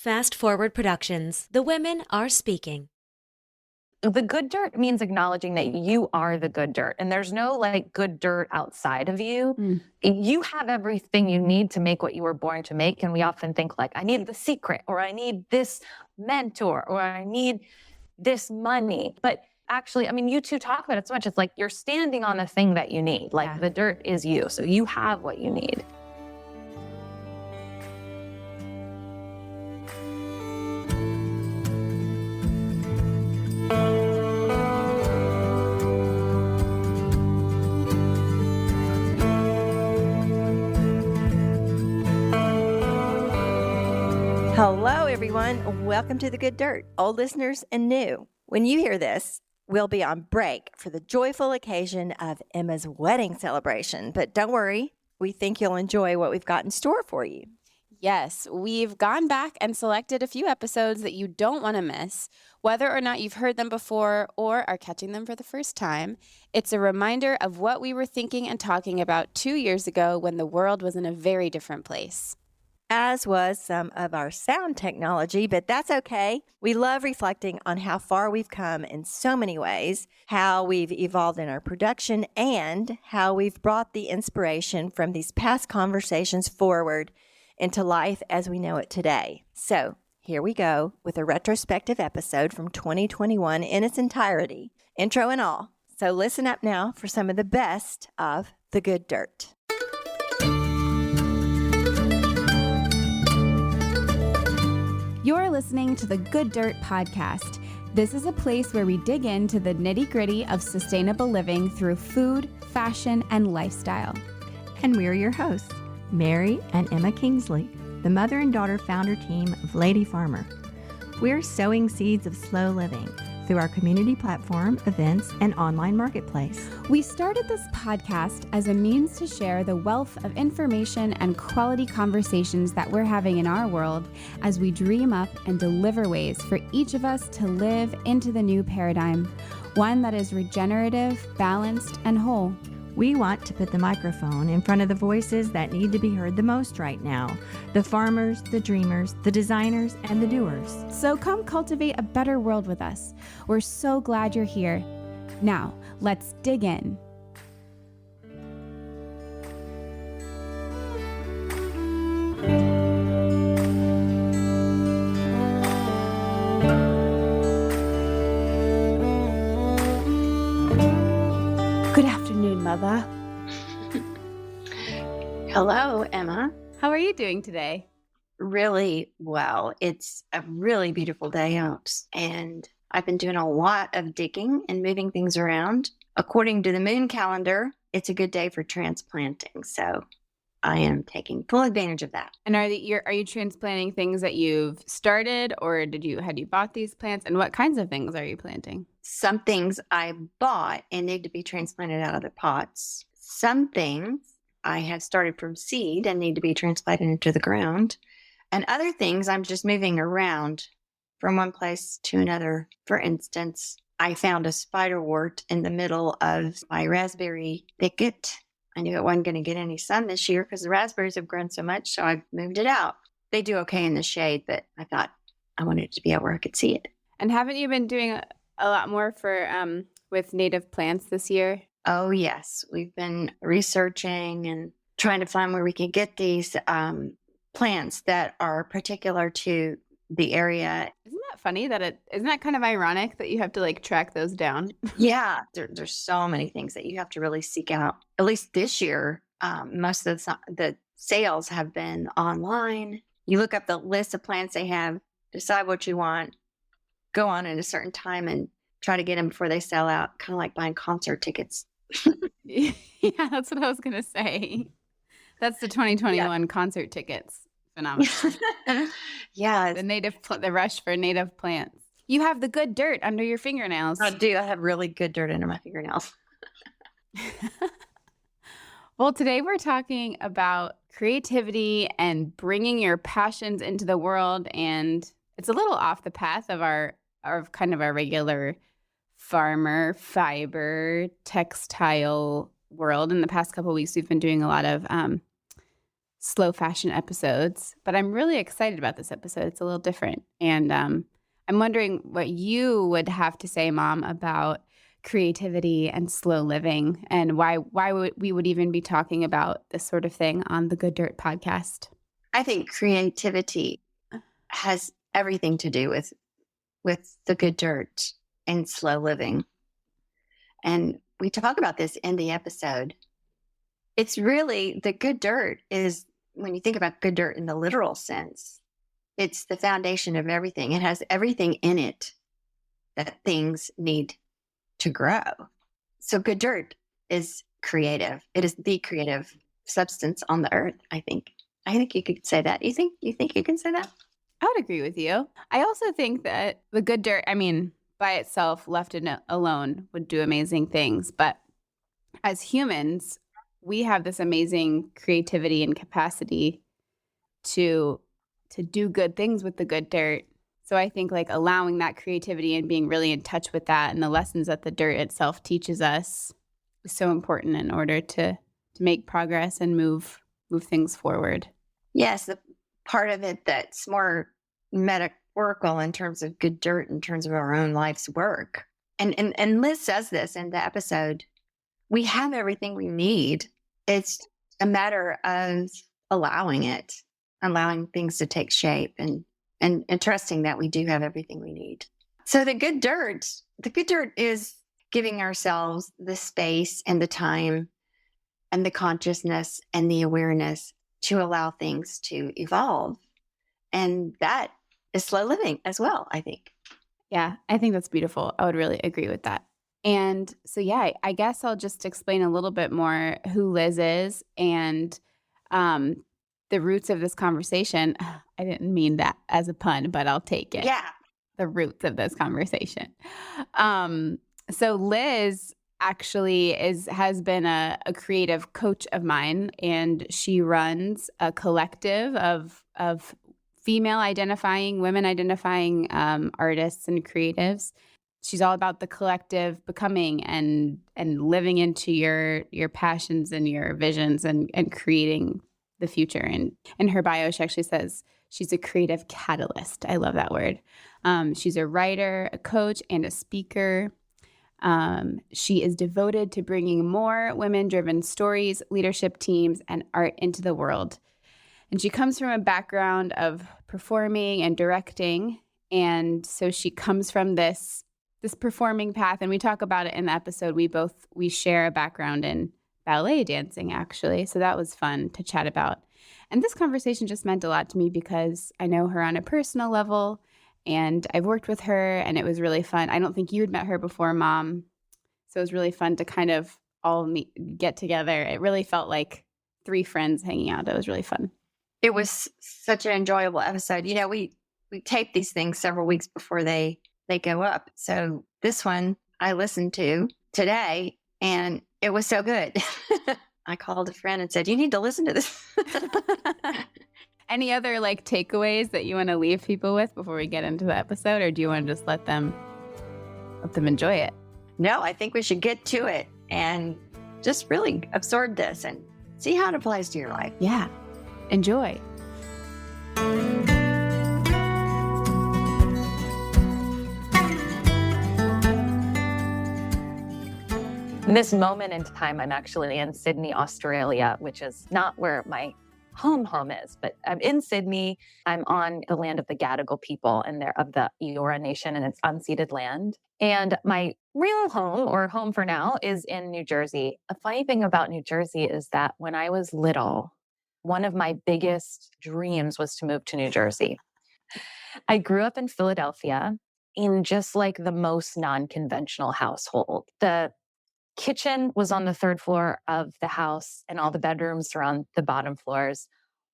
Fast Forward Productions. The women are speaking. The good dirt means acknowledging that you are the good dirt, and there's no good dirt outside of you. You have everything you need to make what you were born to make. And we often think I need the secret, or I need this mentor, or I need this money. But actually, you two talk about it so much. It's you're standing on the thing that you need. The dirt is you. So you have what you need. Hello, everyone. Welcome to The Good Dirt, old listeners and new. When you hear this, we'll be on break for the joyful occasion of Emma's wedding celebration. But don't worry, we think you'll enjoy what we've got in store for you. Yes, we've gone back and selected a few episodes that you don't want to miss. Whether or not you've heard them before or are catching them for the first time, it's a reminder of what we were thinking and talking about 2 years ago when the world was in a very different place. As was some of our sound technology, but that's okay. We love reflecting on how far we've come in so many ways, how we've evolved in our production, and how we've brought the inspiration from these past conversations forward into life as we know it today. So here we go with a retrospective episode from 2021 in its entirety, intro and all. So listen up now for some of the best of The Good Dirt. You're listening to the Good Dirt Podcast. This is a place where we dig into the nitty-gritty of sustainable living through food, fashion, and lifestyle. And we're your hosts, Mary and Emma Kingsley, the mother and daughter founder team of Lady Farmer. We're sowing seeds of slow living through our community platform, events, and online marketplace. We started this podcast as a means to share the wealth of information and quality conversations that we're having in our world as we dream up and deliver ways for each of us to live into the new paradigm, one that is regenerative, balanced, and whole. We want to put the microphone in front of the voices that need to be heard the most right now. The farmers, the dreamers, the designers, and the doers. So come cultivate a better world with us. We're so glad you're here. Now, let's dig in. Good afternoon, Mother. Hello, Emma. How are you doing today? Really well. It's a really beautiful day out, and I've been doing a lot of digging and moving things around. According to the moon calendar, it's a good day for transplanting, so I am taking full advantage of that. And are you transplanting things that you've started, or had you bought these plants? And what kinds of things are you planting? Some things I bought and need to be transplanted out of the pots. Some things I have started from seed and need to be transplanted into the ground. And other things I'm just moving around from one place to another. For instance, I found a spiderwort in the middle of my raspberry thicket. I knew it wasn't going to get any sun this year because the raspberries have grown so much, so I moved it out. They do okay in the shade, but I thought I wanted it to be out where I could see it. And haven't you been doing a lot more for with native plants this year? Oh, yes. We've been researching and trying to find where we can get these plants that are particular to the area. Isn't that funny isn't that kind of ironic that you have to track those down? Yeah, there's so many things that you have to really seek out. At least this year, most of the sales have been online. You look up the list of plants they have, decide what you want, go on at a certain time and try to get them before they sell out, kind of like buying concert tickets. Yeah, that's what I was going to say. That's the 2021 concert tickets phenomenon. Yeah. The rush for native plants. You have the good dirt under your fingernails. I do. I have really good dirt under my fingernails. Well, today we're talking about creativity and bringing your passions into the world. And it's a little off the path of our regular farmer, fiber, textile world. In the past couple of weeks, we've been doing a lot of slow fashion episodes, but I'm really excited about this episode. It's a little different. And I'm wondering what you would have to say, Mom, about creativity and slow living, and why we would even be talking about this sort of thing on the Good Dirt podcast. I think creativity has everything to do with the good dirt and slow living. And we talk about this in the episode. It's really the good dirt is, when you think about good dirt in the literal sense, it's the foundation of everything. It has everything in it that things need to grow. So good dirt is creative. It is the creative substance on the earth, I think. I think you could say that. You think you can say that? I would agree with you. I also think that the good dirt, I mean, by itself, left alone, would do amazing things. But as humans, we have this amazing creativity and capacity to do good things with the good dirt. So I think like allowing that creativity and being really in touch with that and the lessons that the dirt itself teaches us is so important in order to make progress and move things forward. Yes, the part of it that's more metaphorical in terms of good dirt, in terms of our own life's work. And Liz says this in the episode. We have everything we need. It's a matter of allowing things to take shape and trusting that we do have everything we need. So the good dirt is giving ourselves the space and the time and the consciousness and the awareness to allow things to evolve. And that is slow living as well, I think. Yeah, I think that's beautiful. I would really agree with that. And so, yeah, I guess I'll just explain a little bit more who Liz is and the roots of this conversation. I didn't mean that as a pun, but I'll take it. Yeah. The roots of this conversation. So Liz actually has been a creative coach of mine, and she runs a collective of female identifying, women identifying artists and creatives. She's all about the collective becoming and living into your passions and your visions and creating the future. And in her bio, she actually says she's a creative catalyst. I love that word. She's a writer, a coach, and a speaker. She is devoted to bringing more women-driven stories, leadership teams, and art into the world. And she comes from a background of performing and directing. And so she comes from this performing path. And we talk about it in the episode. We share a background in ballet dancing, actually. So that was fun to chat about. And this conversation just meant a lot to me because I know her on a personal level and I've worked with her and it was really fun. I don't think you had met her before, Mom. So it was really fun to kind of all get together. It really felt like three friends hanging out. It was really fun. It was such an enjoyable episode. You know, we tape these things several weeks before they go up. So this one I listened to today and it was so good. I called a friend and said, you need to listen to this. Any other like takeaways that you want to leave people with before we get into the episode, or do you want to just let them enjoy it? No, I think we should get to it and just really absorb this and see how it applies to your life. Yeah. Enjoy. In this moment in time, I'm actually in Sydney, Australia, which is not where my home is, but I'm in Sydney. I'm on the land of the Gadigal people and they're of the Eora Nation, and it's unceded land. And my real home, or home for now, is in New Jersey. A funny thing about New Jersey is that when I was little, one of my biggest dreams was to move to New Jersey. I grew up in Philadelphia in just like the most non-conventional household. The kitchen was on the third floor of the house and all the bedrooms were on the bottom floors.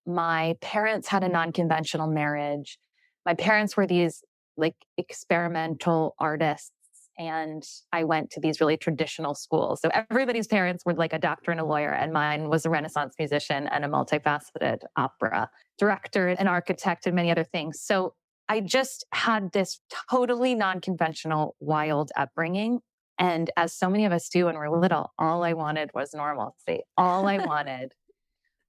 My parents had a non-conventional marriage. My parents were these like experimental artists, and I went to these really traditional schools. So everybody's parents were like a doctor and a lawyer, and mine was a Renaissance musician and a multifaceted opera director, an architect, and many other things. So I just had this totally non-conventional, wild upbringing. And as so many of us do when we're little, all I wanted was normalcy. All I wanted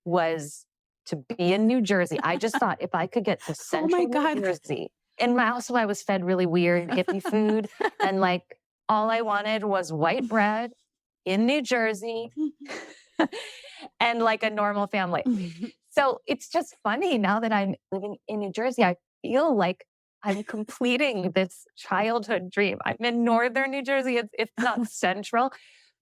was to be in New Jersey. I just thought if I could get to central New Jersey. In my house, I was fed really weird hippie food. And like all I wanted was white bread in New Jersey and like a normal family. So it's just funny now that I'm living in New Jersey, I feel like I'm completing this childhood dream. I'm in northern New Jersey. It's not central,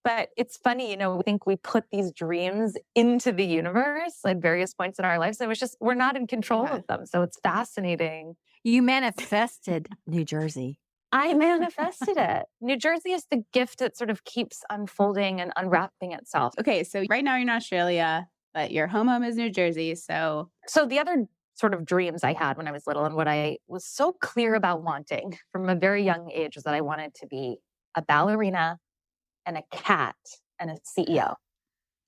but it's funny, I think we put these dreams into the universe at various points in our lives. And it was just, we're not in control of them. So it's fascinating. You manifested New Jersey. I manifested it. New Jersey is the gift that sort of keeps unfolding and unwrapping itself. Okay, so right now you're in Australia, but your home is New Jersey. So the other sort of dreams I had when I was little and what I was so clear about wanting from a very young age was that I wanted to be a ballerina and a cat and a CEO.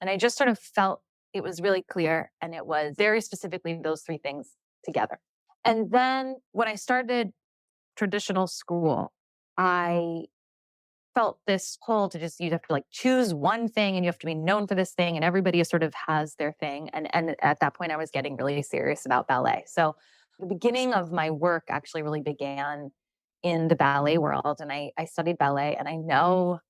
And I just sort of felt it was really clear. And it was very specifically those three things together. And then when I started traditional school, I felt this pull to just, you have to like choose one thing and you have to be known for this thing. And everybody sort of has their thing. And at that point, I was getting really serious about ballet. So the beginning of my work actually really began in the ballet world. And I studied ballet, and I know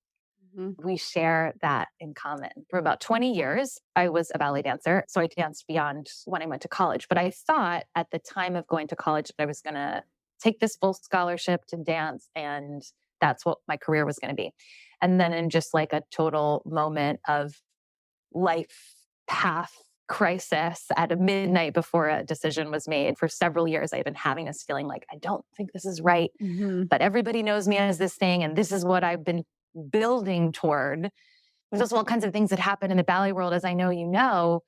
we share that in common. For about 20 years, I was a ballet dancer. So I danced beyond when I went to college. But I thought at the time of going to college that I was going to take this full scholarship to dance, and that's what my career was going to be. And then in just like a total moment of life path crisis at a midnight before a decision was made, for several years, I've been having this feeling like, I don't think this is right, but everybody knows me as this thing. And this is what I've been building toward. There's also all kinds of things that happen in the ballet world, as I know you know,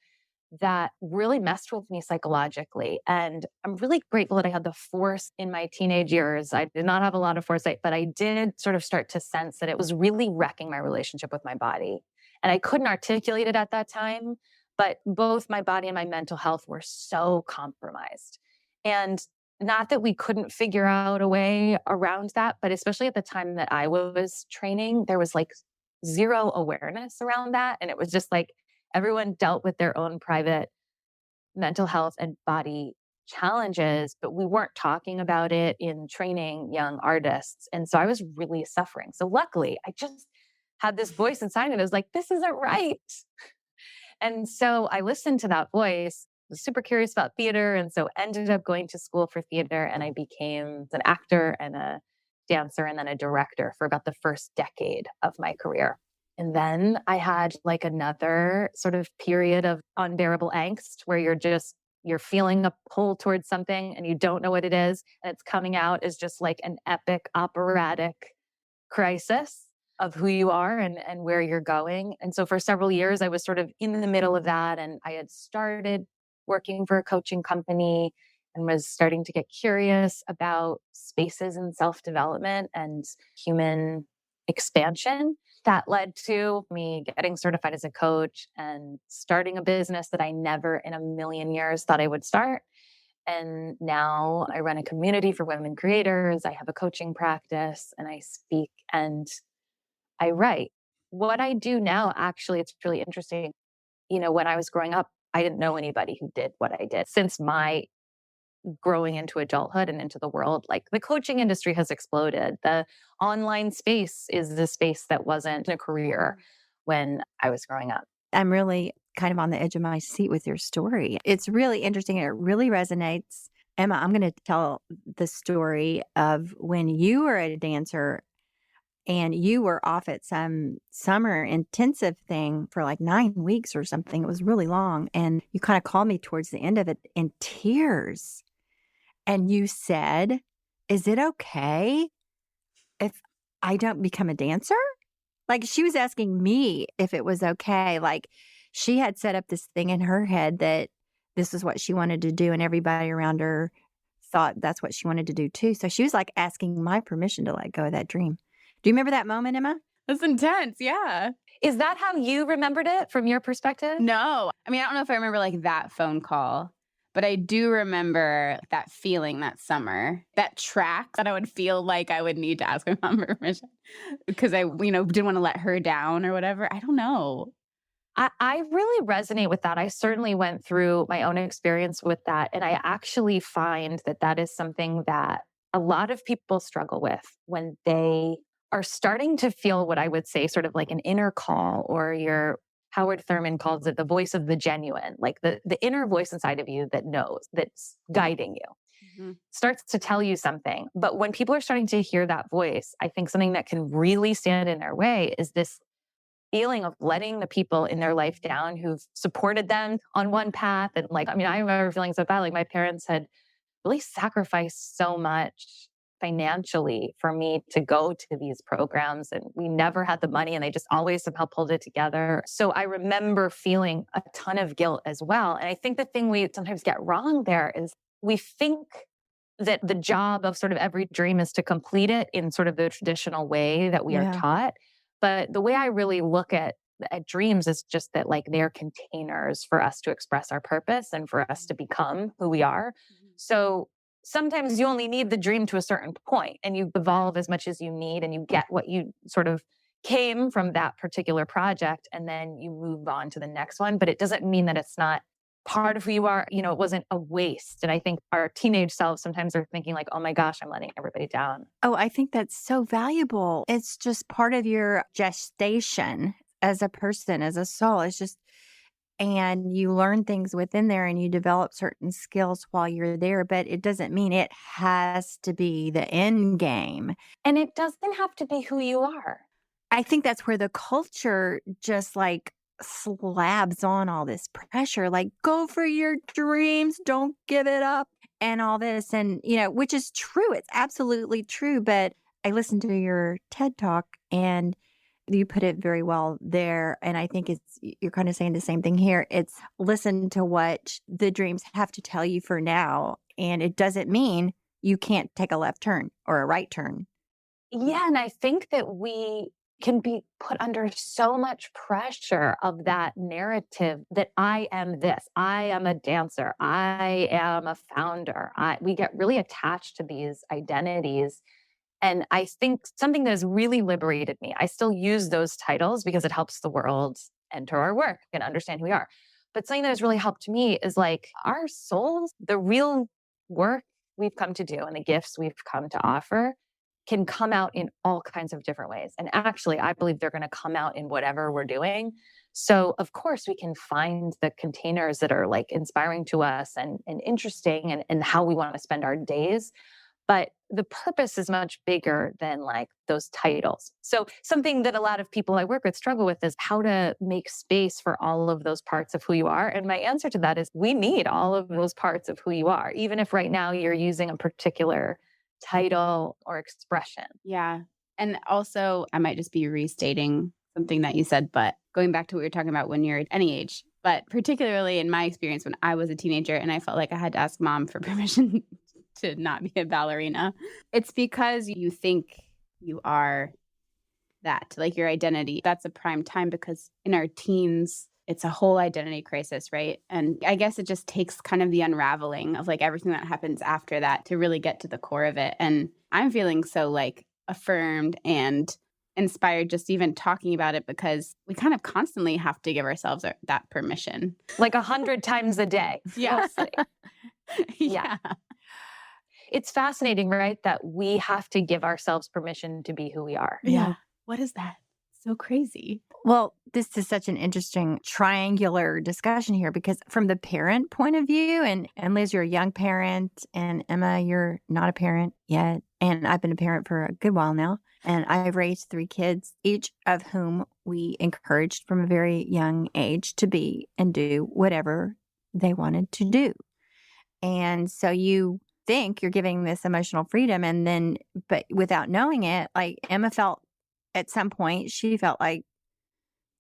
that really messed with me psychologically. And I'm really grateful that I had the force in my teenage years. I did not have a lot of foresight, but I did sort of start to sense that it was really wrecking my relationship with my body. And I couldn't articulate it at that time, but both my body and my mental health were so compromised. And not that we couldn't figure out a way around that, but especially at the time that I was training, there was like zero awareness around that. And it was just like, everyone dealt with their own private mental health and body challenges, but we weren't talking about it in training young artists. And so I was really suffering. So luckily, I just had this voice inside me that was like, this isn't right. And so I listened to that voice, was super curious about theater, and so ended up going to school for theater, and I became an actor and a dancer and then a director for about the first decade of my career. And then I had like another sort of period of unbearable angst where you're feeling a pull towards something and you don't know what it is. And it's coming out as just like an epic operatic crisis of who you are and where you're going. And so for several years, I was sort of in the middle of that. And I had started working for a coaching company and was starting to get curious about spaces in self-development and human expansion. That led to me getting certified as a coach and starting a business that I never in a million years thought I would start. And now I run a community for women creators. I have a coaching practice and I speak and I write. What I do now, actually, it's really interesting. When I was growing up, I didn't know anybody who did what I did. Since my growing into adulthood and into the world, like the coaching industry has exploded. The online space is the space that wasn't a career when I was growing up. I'm really kind of on the edge of my seat with your story. It's really interesting and it really resonates. Emma, I'm going to tell the story of when you were a dancer and you were off at some summer intensive thing for like 9 weeks or something. It was really long. And you kind of called me towards the end of it in tears. And you said, is it okay if I don't become a dancer? Like she was asking me if it was okay. Like she had set up this thing in her head that this is what she wanted to do. And everybody around her thought that's what she wanted to do too. So she was like asking my permission to let go of that dream. Do you remember that moment, Emma? That's intense. Yeah. Is that how you remembered it from your perspective? No. I mean, I don't know if I remember like that phone call, but I do remember that feeling that summer, that track that I would feel like I would need to ask my mom permission because I, didn't want to let her down or whatever. I don't know. I really resonate with that. I certainly went through my own experience with that. And I actually find that that is something that a lot of people struggle with when they are starting to feel what I would say sort of like an inner call, or your Howard Thurman calls it the voice of the genuine, like the inner voice inside of you that knows, that's guiding you, starts to tell you something. But when people are starting to hear that voice, I think something that can really stand in their way is this feeling of letting the people in their life down who've supported them on one path. And like, I mean, I remember feeling so bad. Like my parents had really sacrificed so much financially for me to go to these programs, and we never had the money, and they just always somehow pulled it together. So I remember feeling a ton of guilt as well. And I think the thing we sometimes get wrong there is we think that the job of sort of every dream is to complete it in sort of the traditional way that we are taught. But the way I really look at dreams is just that like they're containers for us to express our purpose and for us to become who we are. So sometimes you only need the dream to a certain point, and you evolve as much as you need, and you get what you sort of came from that particular project, and then you move on to the next one. But it doesn't mean that it's not part of who you are. You know, it wasn't a waste. And I think our teenage selves sometimes are thinking like, oh my gosh, I'm letting everybody down. Oh, I think that's so valuable. It's just part of your gestation as a person, as a soul. It's just, and you learn things within there and you develop certain skills while you're there, but it doesn't mean it has to be the end game. And it doesn't have to be who you are. I think that's where the culture just like slabs on all this pressure, like go for your dreams, don't give it up, and all this. And, you know, which is true. It's absolutely true. But I listened to your TED talk and you put it very well there. And I think you're kind of saying the same thing here. It's listen to what the dreams have to tell you for now. And it doesn't mean you can't take a left turn or a right turn. Yeah. And I think that we can be put under so much pressure of that narrative that I am this, I am a dancer, I am a founder. We get really attached to these identities. And I think something that has really liberated me, I still use those titles because it helps the world enter our work and understand who we are. But something that has really helped me is like our souls, the real work we've come to do and the gifts we've come to offer can come out in all kinds of different ways. And actually, I believe they're going to come out in whatever we're doing. So of course, we can find the containers that are like inspiring to us and interesting and how we want to spend our days. But the purpose is much bigger than like those titles. So something that a lot of people I work with struggle with is how to make space for all of those parts of who you are. And my answer to that is we need all of those parts of who you are, even if right now you're using a particular title or expression. Yeah. And also, I might just be restating something that you said, but going back to what you're talking about when you're at any age, but particularly in my experience when I was a teenager and I felt like I had to ask mom for permission to not be a ballerina. It's because you think you are that, like your identity. That's a prime time because in our teens, it's a whole identity crisis, right? And I guess it just takes kind of the unraveling of like everything that happens after that to really get to the core of it. And I'm feeling so like affirmed and inspired just even talking about it because we kind of constantly have to give ourselves that permission. Like 100 times a day. Yeah. Yeah. It's fascinating, right? That we have to give ourselves permission to be who we are. Yeah. What is that? So crazy. Well, this is such an interesting triangular discussion here because from the parent point of view, and Liz, you're a young parent, and Emma, you're not a parent yet. And I've been a parent for a good while now. And I've raised 3 kids, each of whom we encouraged from a very young age to be and do whatever they wanted to do. And so you think you're giving this emotional freedom, and then, but without knowing it, like Emma felt at some point, she felt like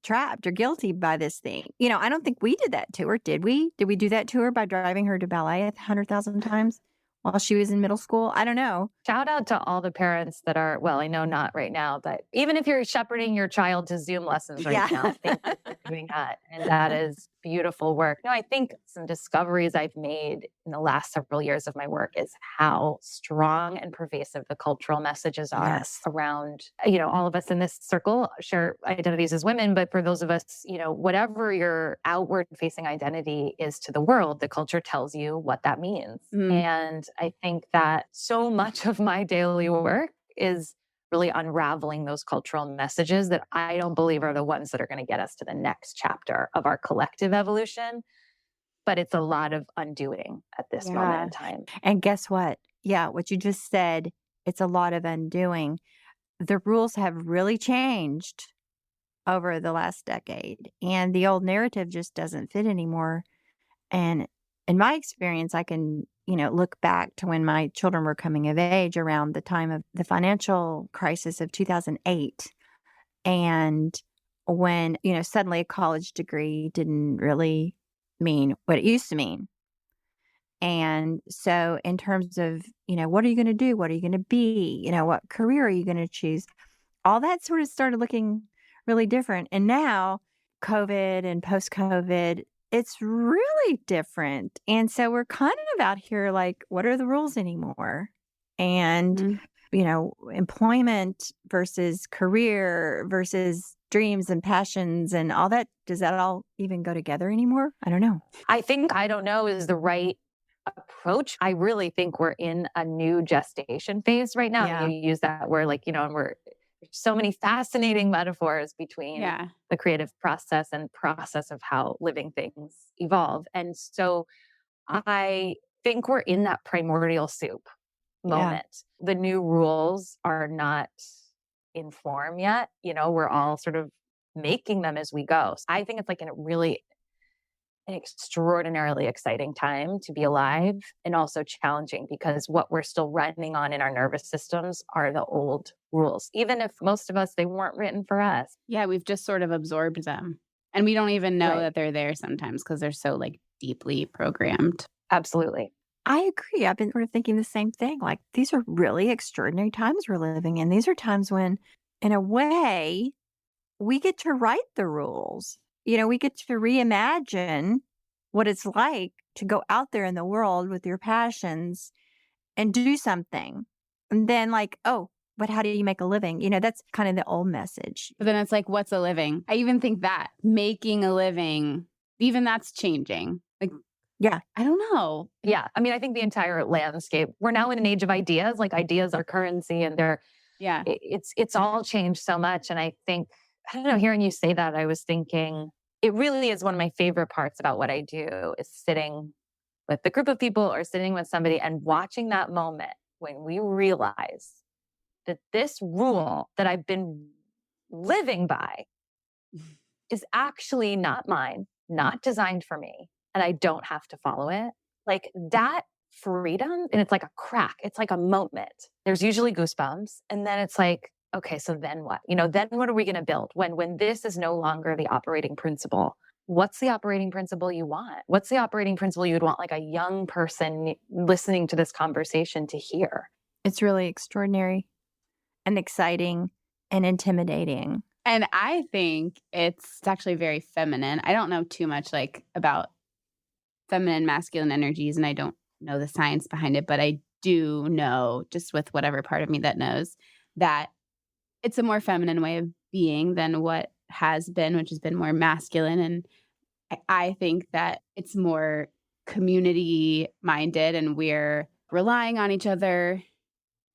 trapped or guilty by this thing. You know, I don't think we did that to her, did we? Did we do that to her by driving her to ballet 100,000 times while she was in middle school? I don't know. Shout out to all the parents that are, well, I know not right now, but even if you're shepherding your child to Zoom lessons right now, thank you for doing that. And that is beautiful work. No, I think some discoveries I've made in the last several years of my work is how strong and pervasive the cultural messages are around, all of us in this circle share identities as women, but for those of us, whatever your outward facing identity is to the world, the culture tells you what that means. And I think that so much of my daily work is really unraveling those cultural messages that I don't believe are the ones that are going to get us to the next chapter of our collective evolution. But it's a lot of undoing at this moment in time. And guess what? Yeah, what you just said, it's a lot of undoing. The rules have really changed over the last decade, and the old narrative just doesn't fit anymore. And in my experience, I can look back to when my children were coming of age around the time of the financial crisis of 2008. And when, suddenly a college degree didn't really mean what it used to mean. And so in terms of, what are you going to do? What are you going to be? What career are you going to choose? All that sort of started looking really different. And now COVID and post-COVID, it's really different. And so we're kind of out here like, what are the rules anymore? And, employment versus career versus dreams and passions and all that. Does that all even go together anymore? I don't know. I think I don't know is the right approach. I really think we're in a new gestation phase right now. Yeah. You use that word and there's so many fascinating metaphors between the creative process and process of how living things evolve. And so I think we're in that primordial soup moment. The new rules are not in form yet. We're all sort of making them as we go. So I think it's like an extraordinarily exciting time to be alive, and also challenging because what we're still running on in our nervous systems are the old rules. Even if most of us, they weren't written for us. Yeah, we've just sort of absorbed them. And we don't even know that they're there sometimes because they're so deeply programmed. Absolutely. I agree. I've been sort of thinking the same thing. Like, these are really extraordinary times we're living in. These are times when, in a way, we get to write the rules. We get to reimagine what it's like to go out there in the world with your passions and do something. And then but how do you make a living? That's kind of the old message. But then it's like, what's a living? I even think that making a living, even that's changing. I don't know. Yeah. I mean, I think the entire landscape, we're now in an age of ideas, ideas are currency, and it's all changed so much. And I think, I don't know, hearing you say that, I was thinking it really is one of my favorite parts about what I do is sitting with a group of people or sitting with somebody and watching that moment when we realize that this rule that I've been living by is actually not mine, not designed for me, and I don't have to follow it. That freedom, and it's like a crack. It's like a moment. There's usually goosebumps. And then it's like, okay, so then what? Then what are we going to build when this is no longer the operating principle? What's the operating principle you want? What's the operating principle you'd want a young person listening to this conversation to hear? It's really extraordinary and exciting and intimidating. And I think it's actually very feminine. I don't know too much about feminine, masculine energies, and I don't know the science behind it, but I do know, just with whatever part of me that knows, that it's a more feminine way of being than what has been, which has been more masculine. And I think that it's more community minded, and we're relying on each other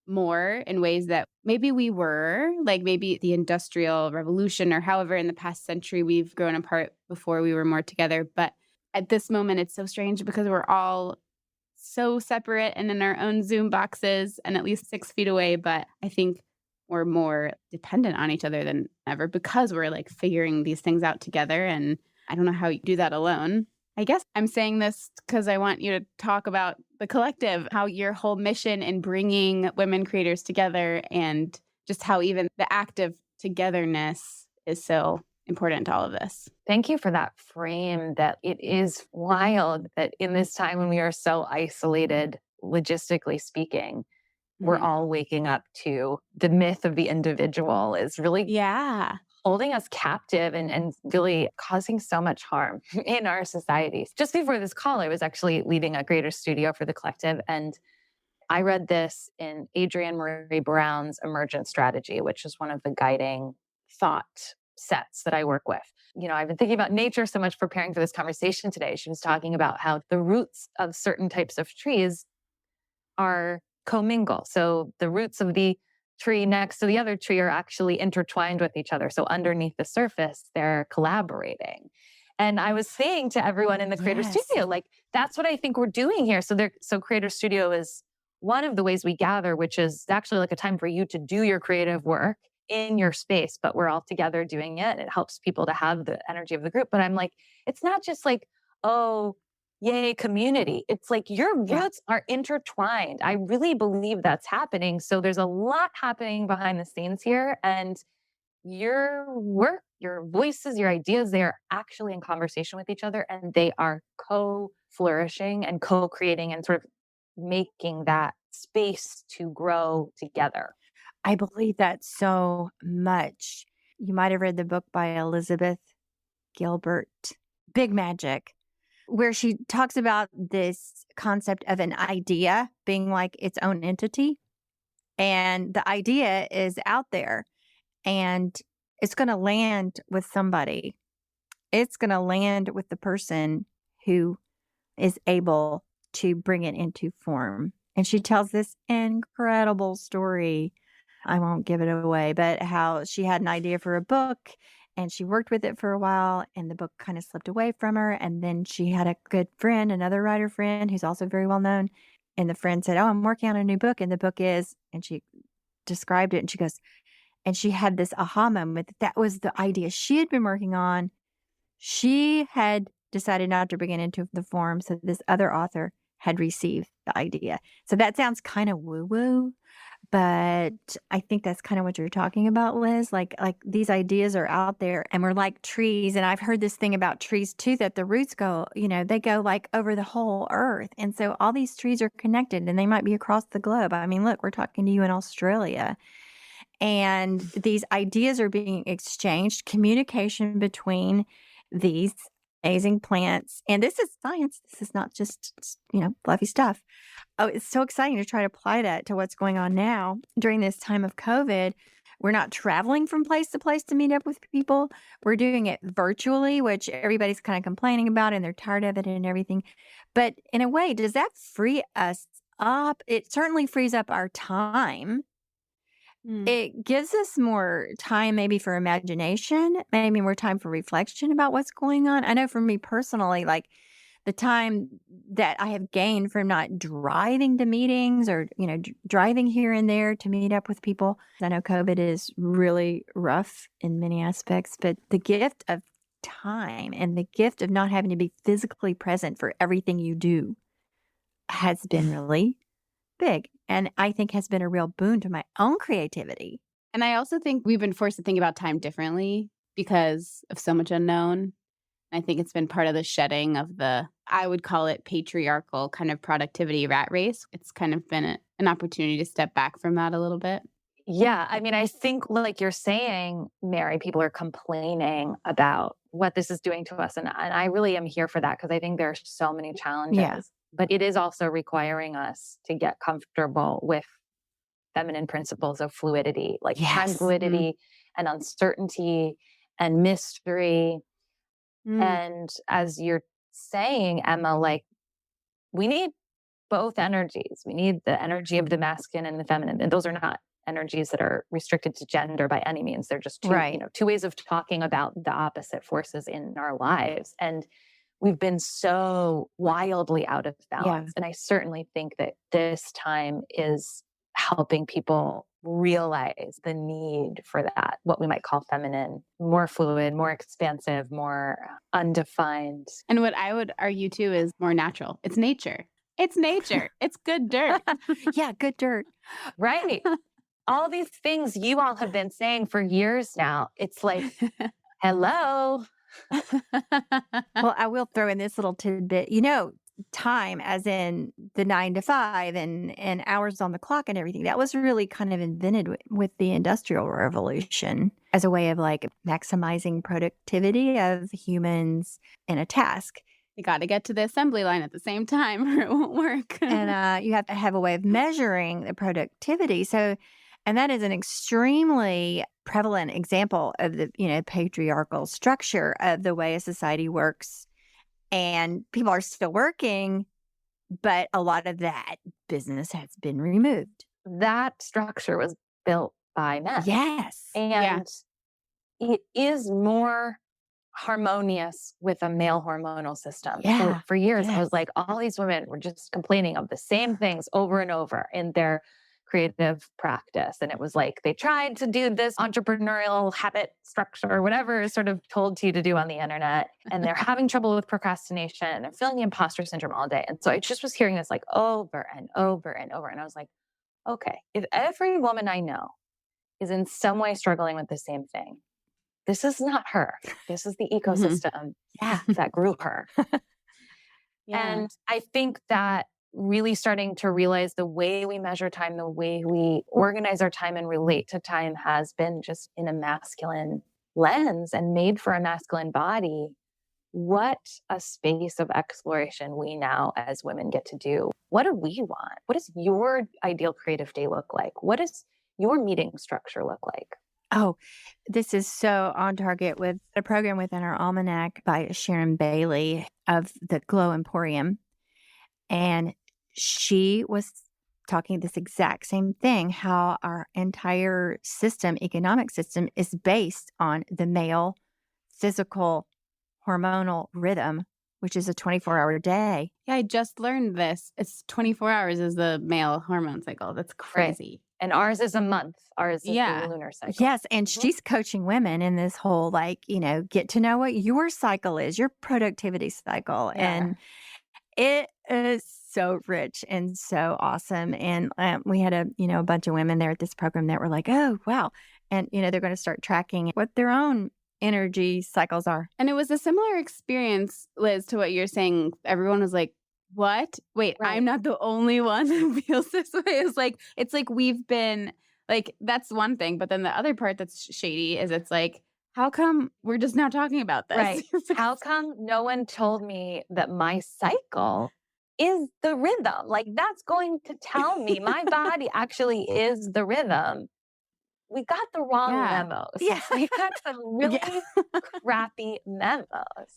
more in ways that maybe we were, maybe the Industrial Revolution or however in the past century we've grown apart before we were more together. But at this moment, it's so strange because we're all so separate and in our own Zoom boxes and at least 6 feet away. But I think we're more dependent on each other than ever because we're figuring these things out together. And I don't know how you do that alone. I guess I'm saying this because I want you to talk about the collective, how your whole mission in bringing women creators together, and just how even the act of togetherness is so important to all of this. Thank you for that frame. That it is wild that in this time when we are so isolated, logistically speaking, we're all waking up to the myth of the individual is really holding us captive and really causing so much harm in our societies. Just before this call, I was actually leading a creator studio for the collective, and I read this in Adrienne Marie Brown's Emergent Strategy, which is one of the guiding thought sets that I work with. I've been thinking about nature so much preparing for this conversation today. She was talking about how the roots of certain types of trees are commingle. So the roots of the tree next to the other tree are actually intertwined with each other. So underneath the surface, they're collaborating. And I was saying to everyone in the Creator Studio, like, that's what I think we're doing here. So Creator Studio is one of the ways we gather, which is actually like a time for you to do your creative work in your space, but we're all together doing it. It helps people to have the energy of the group. But I'm like, it's not just like, oh, yay, community. It's like your roots are intertwined. I really believe that's happening. So there's a lot happening behind the scenes here. And your work, your voices, your ideas, they are actually in conversation with each other, and they are co-flourishing and co-creating and sort of making that space to grow together. I believe that so much. You might have read the book by Elizabeth Gilbert, Big Magic, where she talks about this concept of an idea being like its own entity. And the idea is out there and it's going to land with somebody. It's going to land with the person who is able to bring it into form. And she tells this incredible story. I won't give it away, but how she had an idea for a book and she worked with it for a while and the book kind of slipped away from her. And then she had a good friend, another writer friend who's also very well known. And the friend said, oh, I'm working on a new book. And the book is, and she described it and she goes, and she had this aha moment. That was the idea she had been working on. She had decided not to bring it into the form. So this other author had received the idea. So that sounds kind of woo-woo, but I think that's kind of what you're talking about, Liz. Like these ideas are out there and we're like trees. And I've heard this thing about trees too, that the roots go, they go like over the whole earth. And so all these trees are connected and they might be across the globe. I mean, look, we're talking to you in Australia. And these ideas are being exchanged, communication between these amazing plants. And this is science. This is not just, fluffy stuff. Oh, it's so exciting to try to apply that to what's going on now during this time of COVID. We're not traveling from place to place to meet up with people. We're doing it virtually, which everybody's kind of complaining about and they're tired of it and everything. But in a way, does that free us up? It certainly frees up our time. It gives us more time maybe for imagination, maybe more time for reflection about what's going on. I know for me personally, like the time that I have gained from not driving to meetings or, driving here and there to meet up with people. I know COVID is really rough in many aspects, but the gift of time and the gift of not having to be physically present for everything you do has been really big, and I think has been a real boon to my own creativity. And I also think we've been forced to think about time differently because of so much unknown. I think it's been part of the shedding of I would call it patriarchal kind of productivity rat race. It's kind of been an opportunity to step back from that a little bit. Yeah. I mean, I think like you're saying, Mary, people are complaining about what this is doing to us. And I really am here for that because I think there are so many challenges. Yeah. But it is also requiring us to get comfortable with feminine principles of fluidity, like time fluidity and uncertainty and mystery. And as you're saying, Emma, like we need both energies. We need the energy of the masculine and the feminine. And those are not energies that are restricted to gender by any means. They're just two ways of talking about the opposite forces in our lives. And we've been so wildly out of balance. And I certainly think that this time is helping people realize the need for that, what we might call feminine, more fluid, more expansive, more undefined. And what I would argue too is more natural. It's nature. It's nature. It's good dirt. Yeah, good dirt. Right. All these things you all have been saying for years now. It's like, hello. Well, I will throw in this little tidbit. time, as in the 9 to 5 and hours on the clock and everything. That was really kind of invented with the Industrial Revolution as a way of like maximizing productivity of humans in a task. You got to get to the assembly line at the same time or it won't work. And you have to have a way of measuring the productivity. So, and that is an extremely prevalent example of the, patriarchal structure of the way a society works. And people are still working, but a lot of that business has been removed. That structure was built by men. Yes. And it is more harmonious with a male hormonal system. Yeah. So for years, I Yes. was like, all these women were just complaining of the same things over and over in their creative practice. And it was like, they tried to do this entrepreneurial habit structure or whatever is sort of told to you to do on the internet. And they're having trouble with procrastination and they're feeling the imposter syndrome all day. And so I just was hearing this like over and over and over. And I was like, okay, if every woman I know is in some way struggling with the same thing, this is not her. This is the ecosystem that grew her. And I think that really starting to realize the way we measure time, the way we organize our time and relate to time has been just in a masculine lens and made for a masculine body. What a space of exploration we now as women get to do. What do we want? What does your ideal creative day look like? What does your meeting structure look like? Oh, this is so on target with a program within our almanac by Sharon Bailey of the Glow Emporium. And she was talking this exact same thing, how our entire system, economic system, is based on the male physical hormonal rhythm, which is a 24-hour day. Yeah, I just learned this. It's 24 hours is the male hormone cycle. That's crazy. And ours is a month. Ours is the lunar cycle. Yes. And she's coaching women in this whole, get to know what your cycle is, your productivity cycle. Yeah. And it is so rich and so awesome. And we had a bunch of women there at this program that were like, oh, wow. And, they're going to start tracking what their own energy cycles are. And it was a similar experience, Liz, to what you're saying. Everyone was like, what? Wait, Right. I'm not the only one who feels this way. It's like we've been like, that's one thing. But then the other part that's shady is it's like, how come we're just now talking about this? Right. How come no one told me that my cycle is the rhythm? Like that's going to tell me my body actually is the rhythm. We got the wrong memos. Yeah. We got some really crappy memos.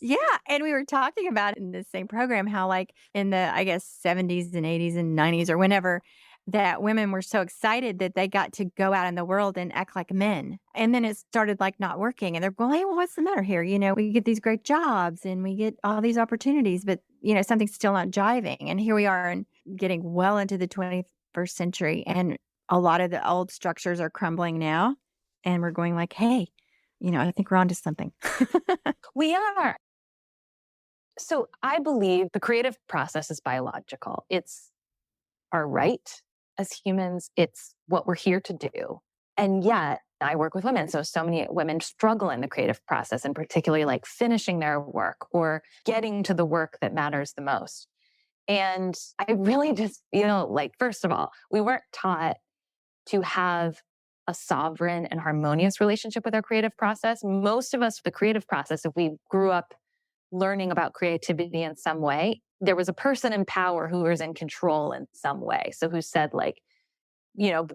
Yeah. And we were talking about in the same program how like in the, I guess, 70s and 80s and 90s or whenever, that women were so excited that they got to go out in the world and act like men. And then it started like not working. And they're going, hey, well, what's the matter here? We get these great jobs and we get all these opportunities, but, something's still not jiving. And here we are and getting well into the 21st century. And a lot of the old structures are crumbling now. And we're going like, hey, I think we're onto something. We are. So I believe the creative process is biological. It's our right as humans. It's what we're here to do. And yet I work with women. So many women struggle in the creative process, and particularly like finishing their work or getting to the work that matters the most. And I really just, first of all, we weren't taught to have a sovereign and harmonious relationship with our creative process. Most of us, the creative process, if we grew up learning about creativity in some way, there was a person in power who was in control in some way. So who said